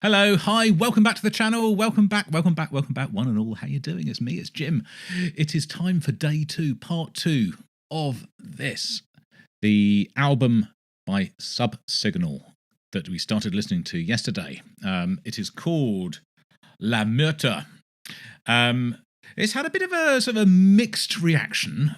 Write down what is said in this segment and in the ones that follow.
Hello, hi, welcome back to the channel. Welcome back, one and all. How you doing? It's me, it's Jim. It is time for day 2, part 2 of this. The album by Subsignal that we started listening to yesterday. It is called La Muerta. It's had a bit of a sort of a mixed reaction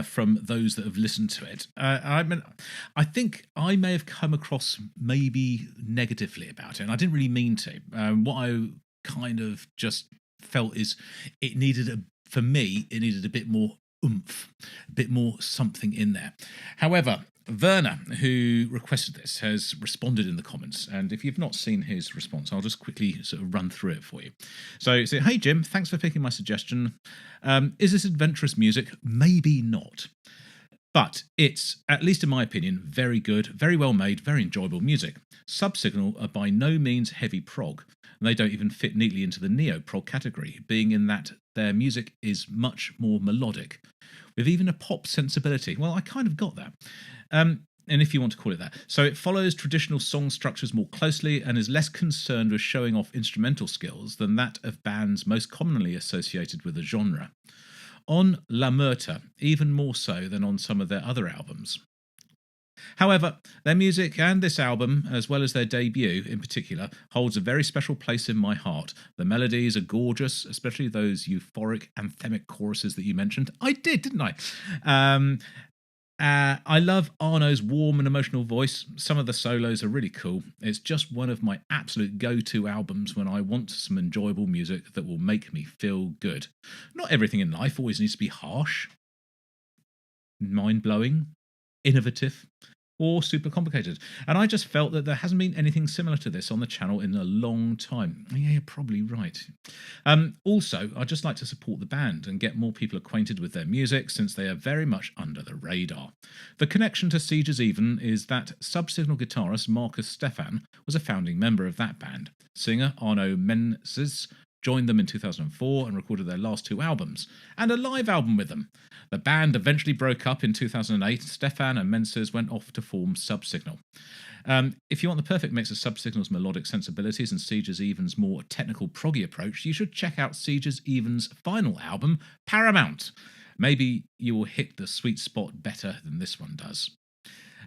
from those that have listened to it. I think I may have come across maybe negatively about it, and I didn't really mean to. What I kind of just felt is it needed a bit more oomph, a bit more something in there. However, Werner, who requested this, has responded in the comments, and if you've not seen his response, I'll just quickly sort of run through it for you. So, hey Jim, thanks for picking my suggestion. Is this adventurous music? Maybe not. But it's, at least in my opinion, very good, very well made, very enjoyable music. Subsignal are by no means heavy prog, and they don't even fit neatly into the neo-prog category, being in that their music is much more melodic, with even a pop sensibility. Well, I kind of got that. And if you want to call it that. So it follows traditional song structures more closely and is less concerned with showing off instrumental skills than that of bands most commonly associated with the genre. On La Muerta, even more so than on some of their other albums. However, their music and this album, as well as their debut in particular, holds a very special place in my heart. The melodies are gorgeous, especially those euphoric anthemic choruses that you mentioned. I did, didn't I? I love Arno's warm and emotional voice. Some of the solos are really cool. It's just one of my absolute go-to albums when I want some enjoyable music that will make me feel good. Not everything in life always needs to be harsh, mind-blowing, innovative, or super complicated. And I just felt that there hasn't been anything similar to this on the channel in a long time. Yeah, you're probably right. Also, I'd just like to support the band and get more people acquainted with their music, since they are very much under the radar. The connection to Sieges Even is that Subsignal guitarist Marcus Stefan was a founding member of that band. Singer Arno Menzies joined them in 2004 and recorded their last 2 albums, and a live album with them. The band eventually broke up in 2008. Stefan and Menzies went off to form Subsignal. If you want the perfect mix of Subsignal's melodic sensibilities and Sieges Even's more technical proggy approach, you should check out Sieges Even's final album, Paramount. Maybe you will hit the sweet spot better than this one does.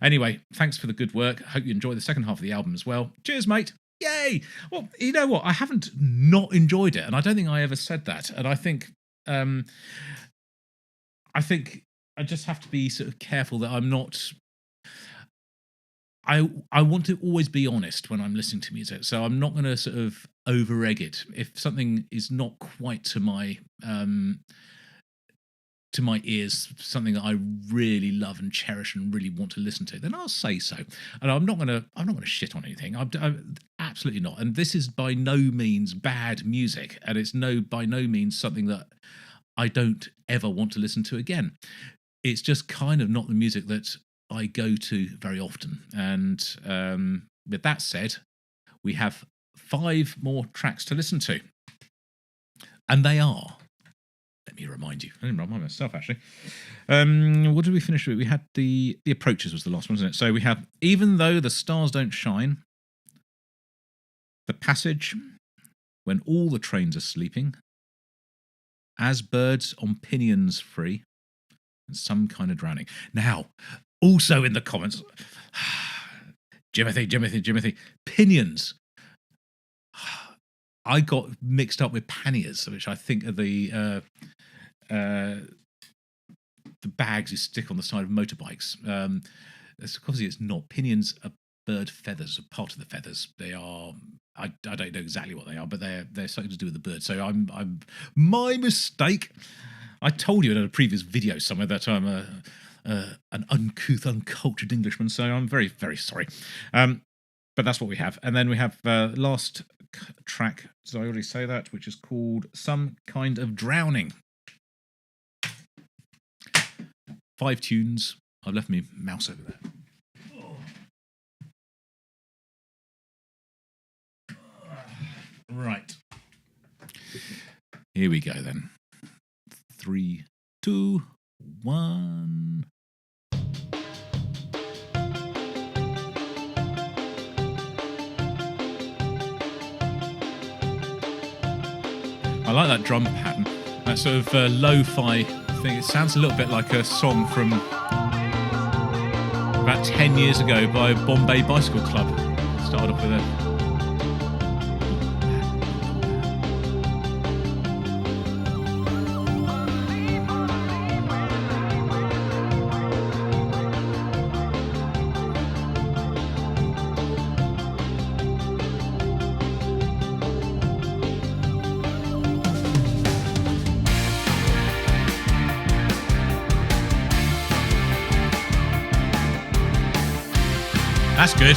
Anyway, thanks for the good work. I hope you enjoy the second half of the album as well. Cheers, mate. Yay! Well, you know what? I haven't not enjoyed it, and I don't think I ever said that. And I think I just have to be sort of careful that I'm not. I want to always be honest when I'm listening to music, so I'm not going to sort of over-egg it. If something is not quite to my ears, something that I really love and cherish and really want to listen to, then I'll say so. And I'm not gonna shit on anything. I'm absolutely not. And this is by no means bad music, and it's by no means something that I don't ever want to listen to again. It's just kind of not the music that I go to very often. And with that said, we have 5 more tracks to listen to, and they are. Let me remind you. I didn't remind myself, actually. What did we finish with? We had the Approaches was the last one, wasn't it? So we have Even Though the Stars Don't Shine, The Passage, When All the Trains Are Sleeping, As Birds on Pinions Free, and Some Kind of Drowning. Now, also in the comments, Jimothy, Pinions. I got mixed up with panniers, which I think are the bags you stick on the side of motorbikes. Obviously, it's not. Pinions are bird feathers, a part of the feathers. They are. I don't know exactly what they are, but they're something to do with the bird. So I'm my mistake. I told you in a previous video somewhere that I'm an uncouth, uncultured Englishman. So I'm very, very sorry. But that's what we have, and then we have last track, did I already say that, which is called Some Kind of Drowning. 5 tunes. I've left my mouse over there. Right. Here we go then. 3, 2, 1. I like that drum pattern, that sort of lo-fi thing. It sounds a little bit like a song from about 10 years ago by Bombay Bicycle Club. Started off with a... That's good.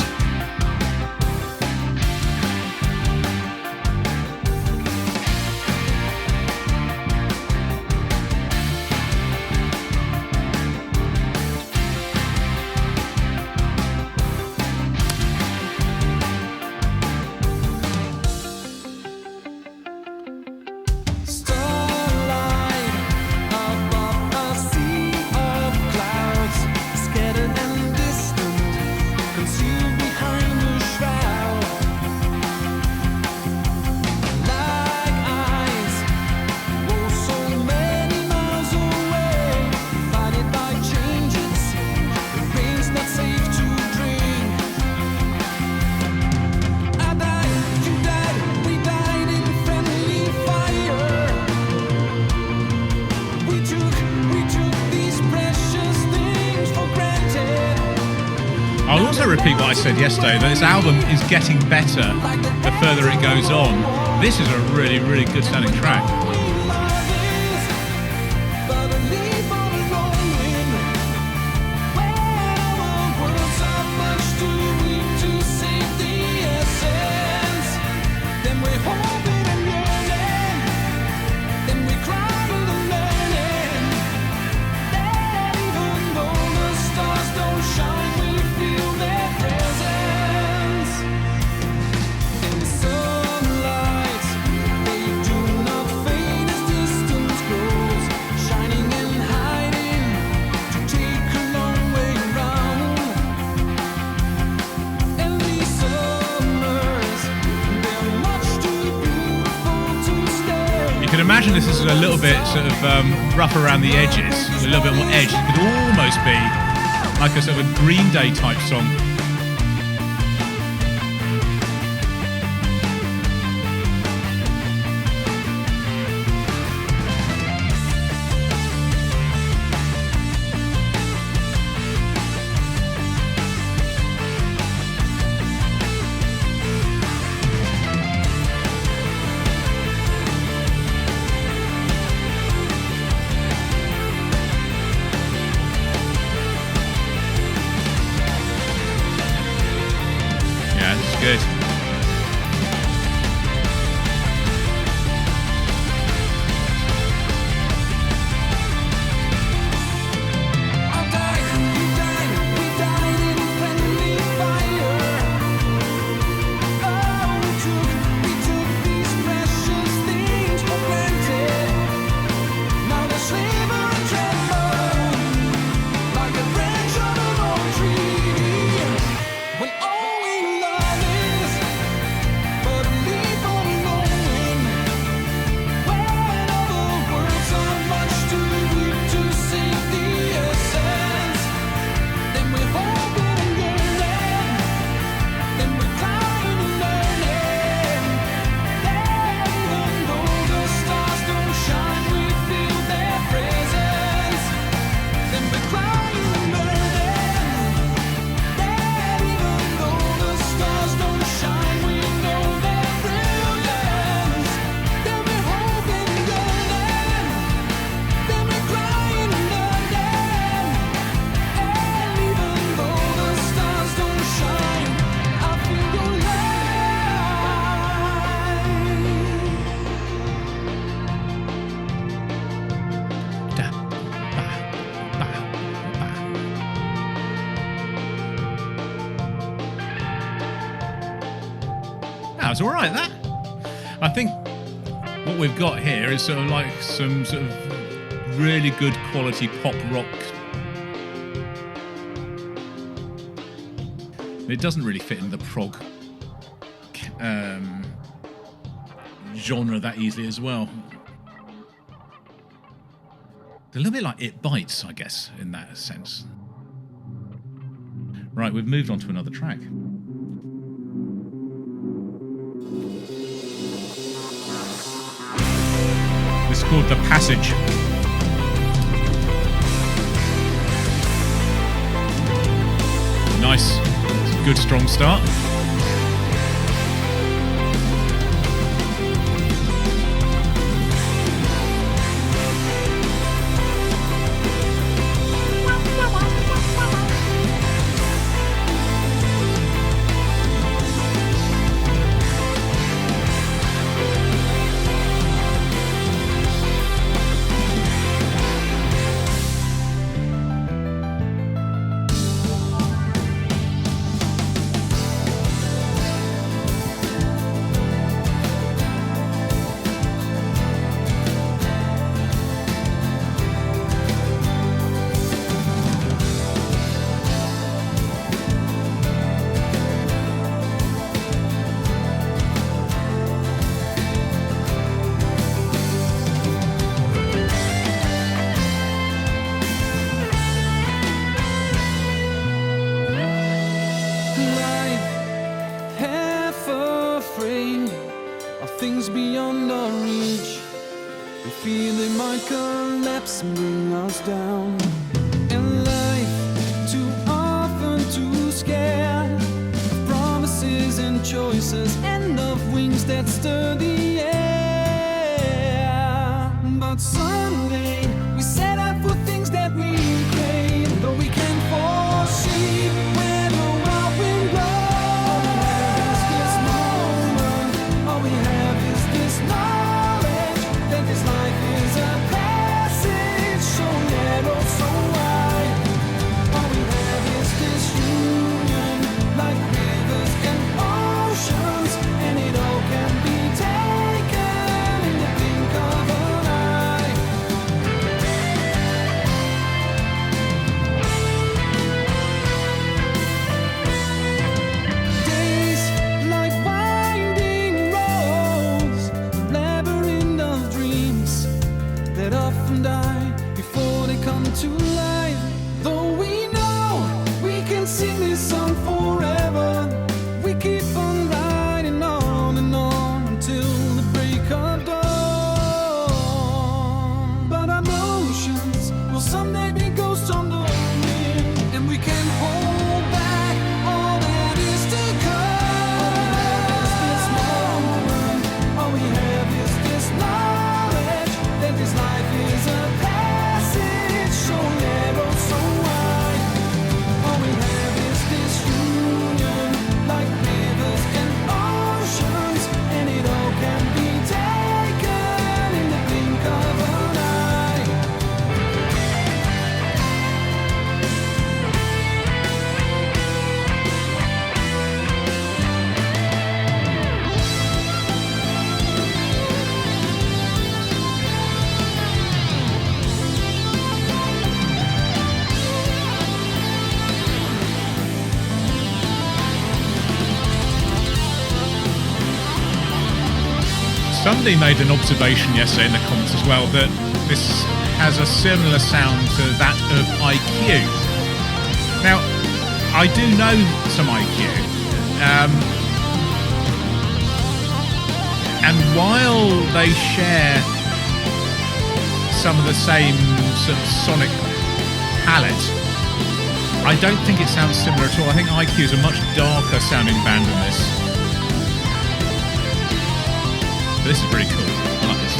I'll also repeat what I said yesterday, that this album is getting better the further it goes on. This is a really, really good sounding track. Imagine this is a little bit sort of rough around the edges, a little bit more edge. It could almost be like a sort of a Green Day type song. Good. That was all right, that. I think what we've got here is sort of like some sort of really good quality pop rock. It doesn't really fit in the prog genre that easily as well. A little bit like It Bites, I guess, in that sense. Right, we've moved on to another track. This is called The Passage. Nice, good strong start. Somebody made an observation yesterday in the comments as well that this has a similar sound to that of IQ. Now, I do know some IQ, and while they share some of the same sort of sonic palette, I don't think it sounds similar at all. I think IQ is a much darker sounding band than this. This is pretty cool. I like this.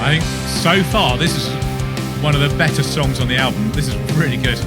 I think so far this is one of the better songs on the album. This is really good.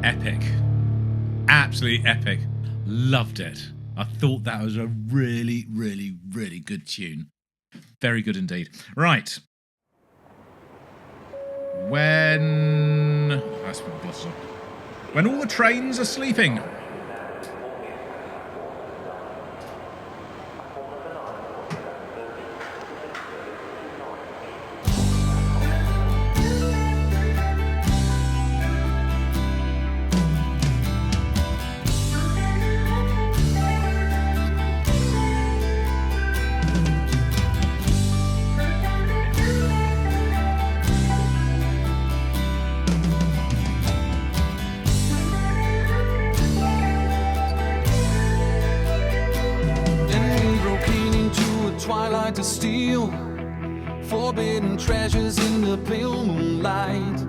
Epic. Absolutely epic. Loved it. I thought that was a really, really, really good tune. Very good indeed. Right. When all the trains are sleeping. Twilight to steal forbidden treasures in the pale moonlight,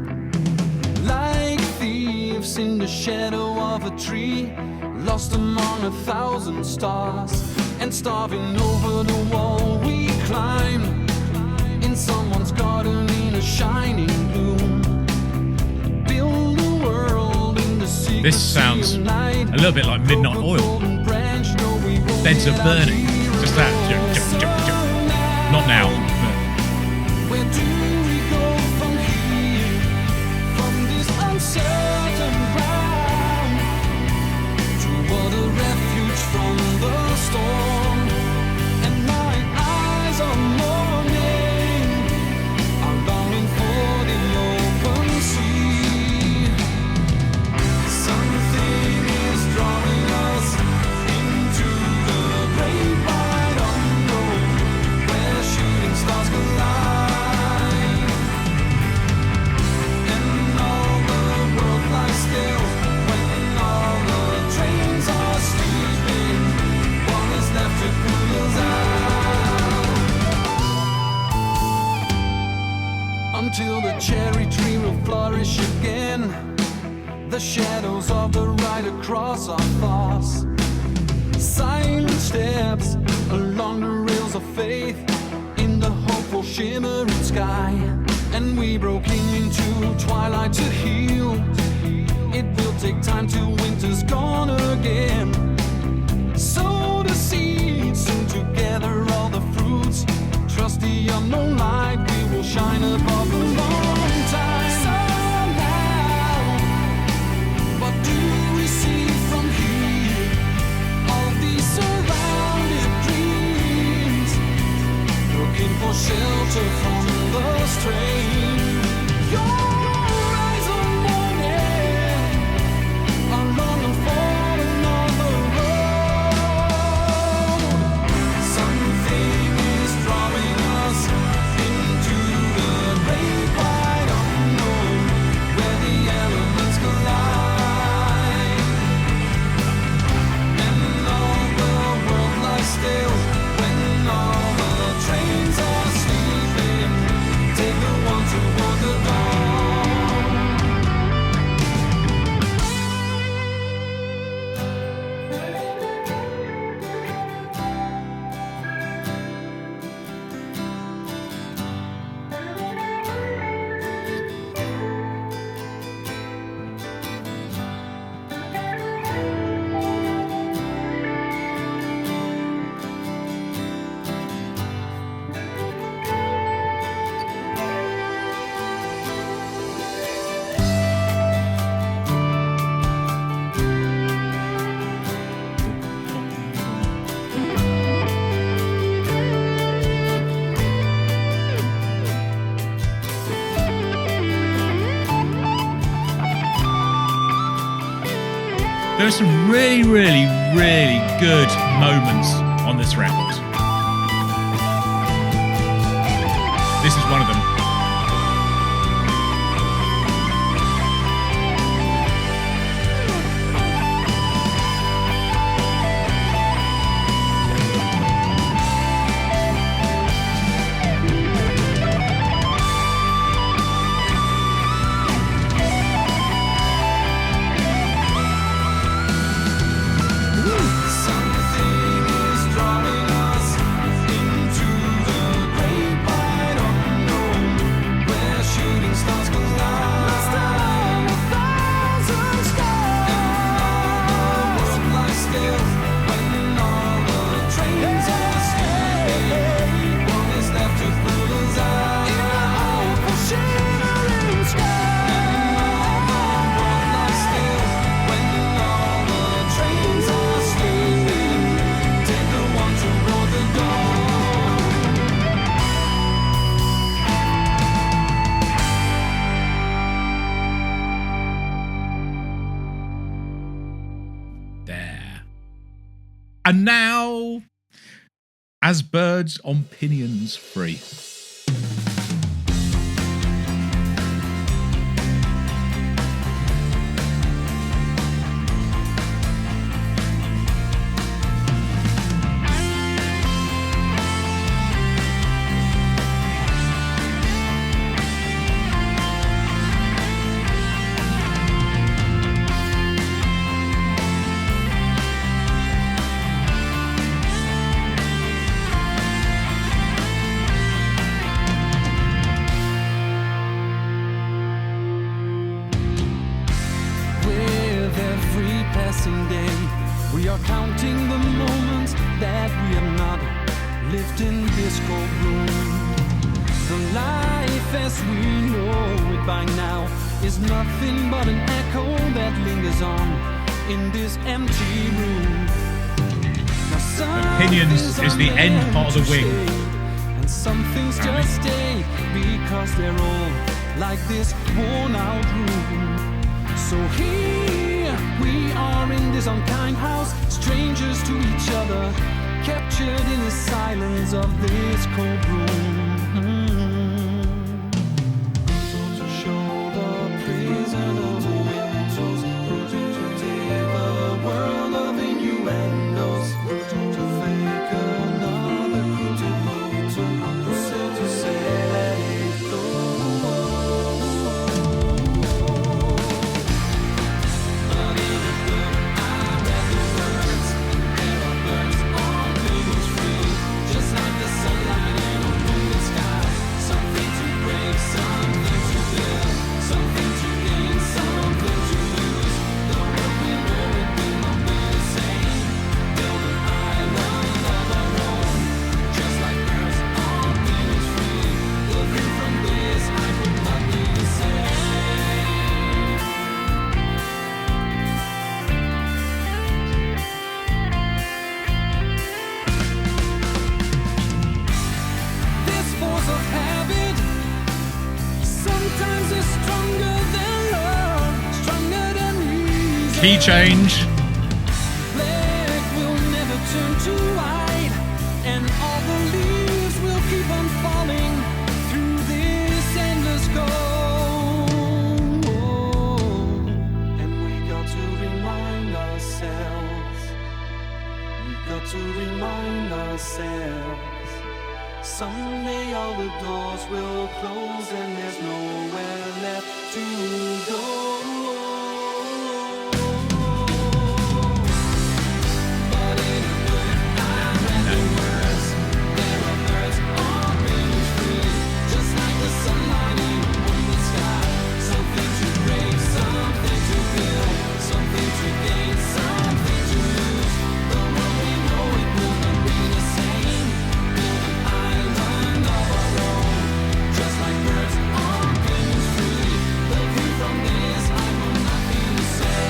like thieves in the shadow of a tree, lost among 1,000 stars, and starving over the wall we climb, in someone's garden in a shining bloom, build a world in the secret. This sounds a little bit like Midnight Oil. Beds are burning. Just that. Not now. Where do we go from here? From this uncertain ground toward a refuge from the storm. And my eyes are mourning, are longing for the open sea. Something is drawing us into the great wide unknown, where shooting stars collide, and all the world lies still when all the trains are sleeping. One is left to pull us out, until the cherry tree will flourish again. The shadows of the ride across our thoughts, silent steps along the rails of faith, in the hopeful shimmering sky. And we broke into twilight to heal. It will take time till winter's gone again. Sow the seeds, soon together all the fruits, trust the unknown light. We will shine above a long time. Somehow, what do we see from here? All these surrounded dreams, looking for shelter from the strain. Your eyes are morning, are longing for another road. Something is drawing us into the great wide unknown, where the elements collide, and all the world lies still when all the trains are sleeping. Take the one toward the dawn. There are some really, really, really good moments on this record. This is one of them. And now, as birds on pinions free. We are counting the moments that we have not lived in this cold room. The life as we know it by now is nothing but an echo that lingers on in this empty room. Now Opinions is the end part of the wing. And some things just stay because they're all like this worn out room. So here we are in this unkind house, strangers to each other, captured in the silence of this cold room. To show the prison of the windows, to take a world of innuendos, to fake another cruel motor, to say let it go. Just like the sunlight in a room. Key change. Black will never turn to white, and all the leaves will keep on falling through this endless cold. And we got to remind ourselves. We got to remind ourselves. Someday all the doors will close and there's nowhere left to go. But in a book I read the words, there are birds all being free, just like the sunlight in the sky. Something to break, something to build, something to gain, something to lose. The world we know it will not be the same. Build an island of our own, just like birds on wings free. The view from this height will not be the same.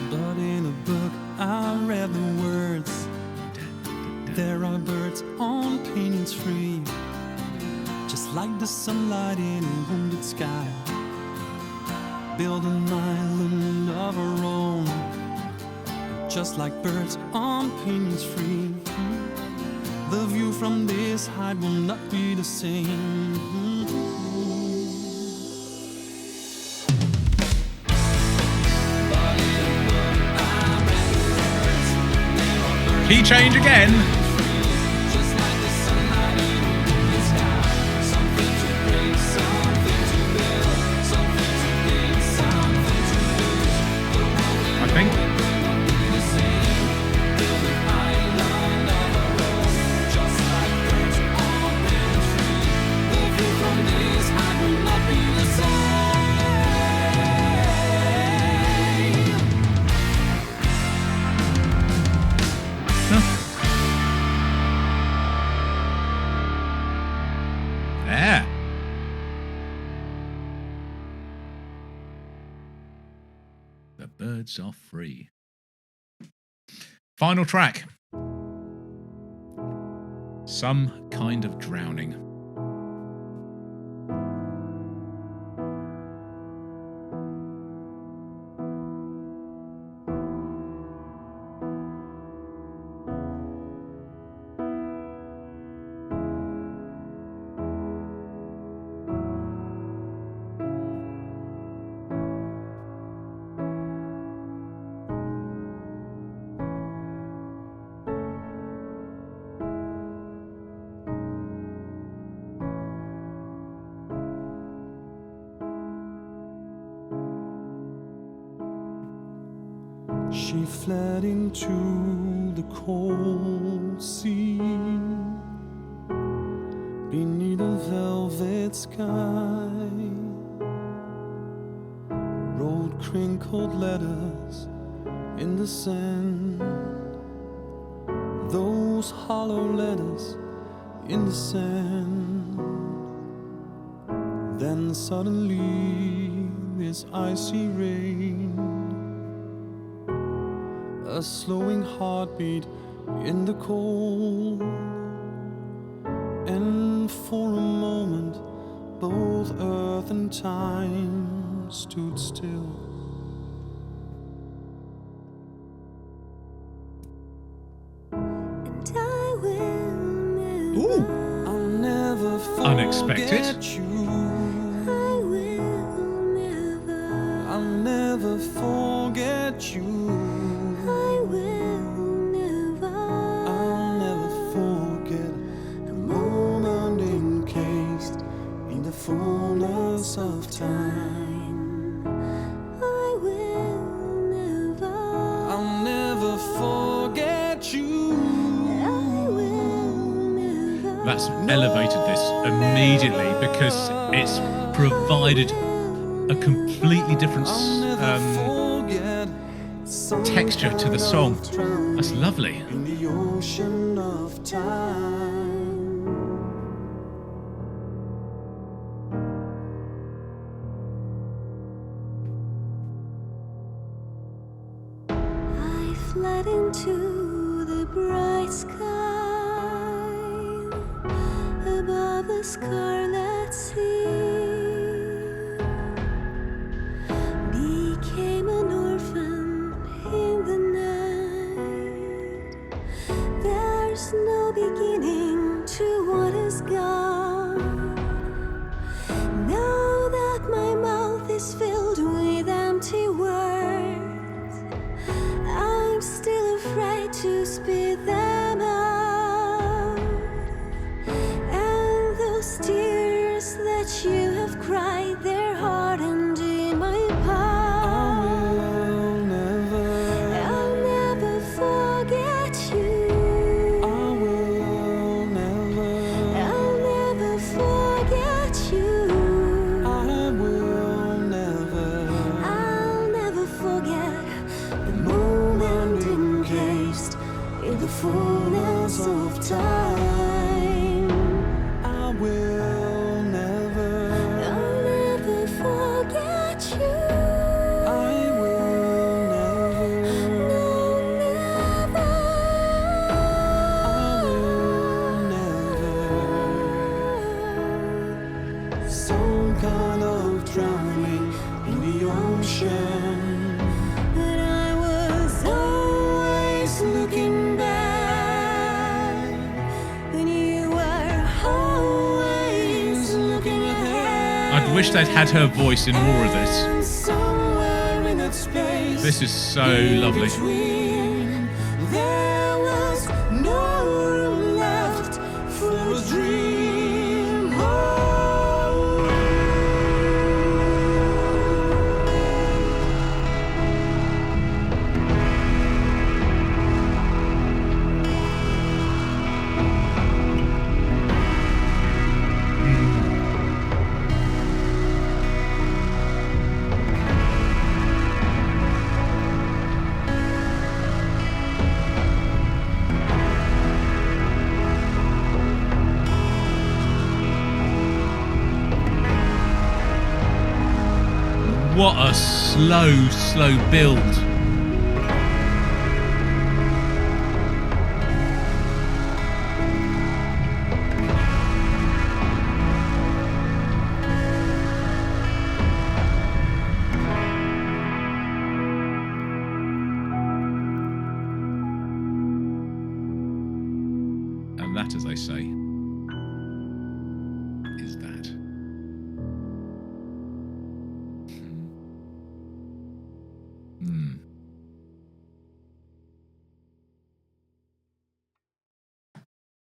But in a book I read the words, there are birds on paintings free, just like the sunlight in a wounded sky. Build an island of our own, just like birds on paintings free. The view from this height will not be the same. Key change again. Just like the sunlight in the sky. Something to break, something to build, something to gain, something to lose. The world we I think. will not be the same. Build an island of our own, just like birds on wings free. The view from this height will not be the same. There. The birds are free. Final track. Some kind of drowning. She fled into the cold sea, beneath a velvet sky. Wrote crinkled letters in the sand, those hollow letters in the sand. Then suddenly this icy rain, a slowing heartbeat in the cold, and for a moment both earth and time stood still. And I will never, Ooh. I'll never forget Unexpected. you. I will never, I'll never forget you. I will That's elevated this immediately because it's provided a completely different texture to the song. That's lovely. In the ocean of time. I fled into the bright sky above the scarlet sea, became an orphan in the night. There's no beginning to what is gone. Now that my mouth is filled with empty words, I'm still afraid to spit them out. And those tears that you have cried, they're hardened in my palm. I'll never forget you. I'll never forget you. I'll never forget the moment encased in the fullness of time. I'll never forget you. No, never. Some kind of drowning in the ocean. But I was Always looking back when you were always looking ahead. I'd wish they'd had her voice in more of this. And somewhere in that space This is so in lovely. between, there was no room left for a dream. Oh. What a slow build. And that, as they say, is that.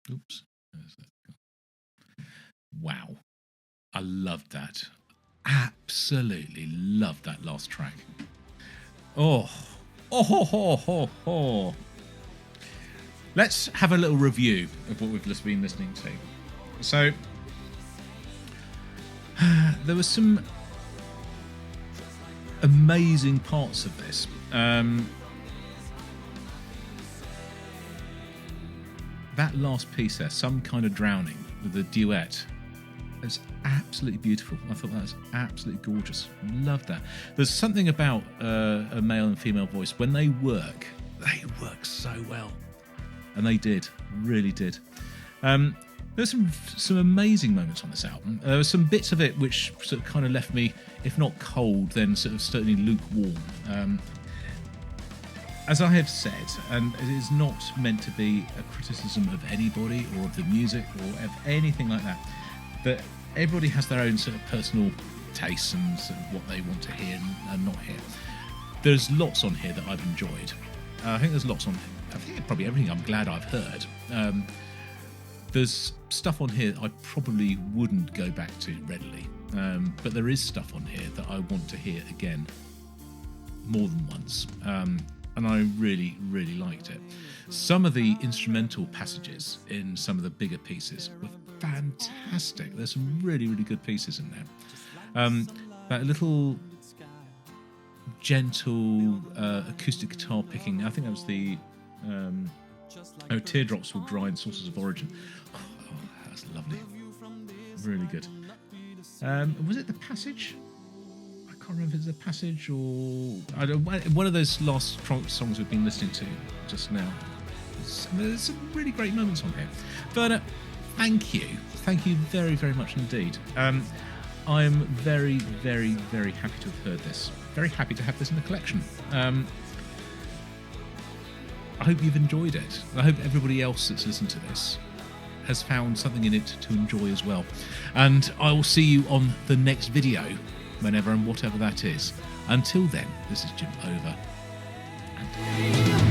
Oops. There's that. Wow. I loved that. Absolutely loved that last track. Oh. Oh, ho, ho, ho, ho. Let's have a little review of what we've just been listening to. So, there were some amazing parts of this. That last piece there, Some Kind of Drowning, with the duet, it's absolutely beautiful. I thought that was absolutely gorgeous. Love that. There's something about a male and female voice. When they work so well. And they did, really did. There's some amazing moments on this album. There were some bits of it which sort of kind of left me, if not cold, then sort of certainly lukewarm. As I have said, and it is not meant to be a criticism of anybody or of the music or of anything like that, but everybody has their own sort of personal tastes and sort of what they want to hear and not hear. There's lots on here that I've enjoyed. I think there's lots on, I think probably everything I'm glad I've heard. There's stuff on here that I probably wouldn't go back to readily, but there is stuff on here that I want to hear again more than once. and I really, really liked it. Some of the instrumental passages in some of the bigger pieces were fantastic. There's some really, really good pieces in there. That little gentle acoustic guitar picking, I think that was the Teardrops Will Dry in Sources of Origin. Oh, that's lovely. Really good. Was it the passage? I can't remember if it's the passage or one of those last songs we've been listening to just now. There's some really great moments on here. Werner, thank you very, very much indeed. I'm very, very, very happy to have heard this. Very happy to have this in the collection. I hope you've enjoyed it. I hope everybody else that's listened to this has found something in it to enjoy as well. And I will see you on the next video, whenever and whatever that is. Until then, this is Jim over and